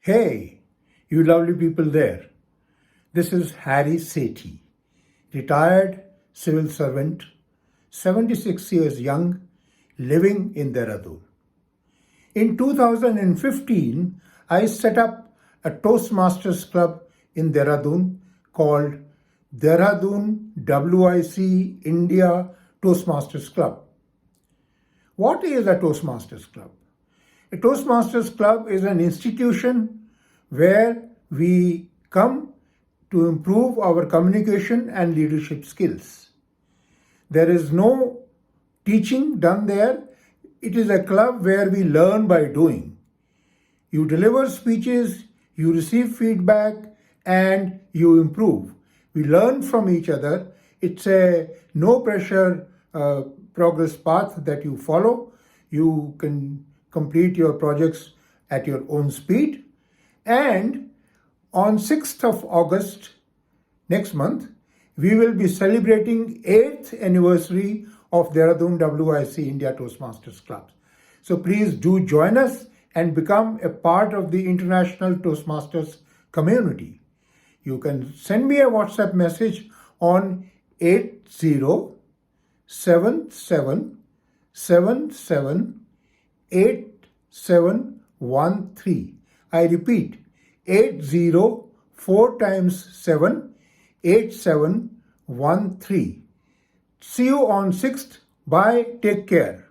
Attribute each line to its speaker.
Speaker 1: Hey, you lovely people there. This is Harry Sethi, retired civil servant, 76 years young, living in Dehradun. In 2015, I set up a Toastmasters Club in Dehradun called Dehradun WIC India Toastmasters Club. What is a Toastmasters Club? A Toastmasters Club is an institution where we come to improve our communication and leadership skills. There is no teaching done there. It is a club where we learn by doing. You deliver speeches, you receive feedback, and you improve. We learn from each other. It's a no pressure progress path that you follow. You can complete your projects at your own speed. And on 6th of August next month, we will be celebrating 8th anniversary of Dehradun WIC India Toastmasters Club. So please do join us and become a part of the International Toastmasters community. You can send me a WhatsApp message on 8077778713. I repeat, 804 times 7, 8713. See you on 6th. Bye. Take care.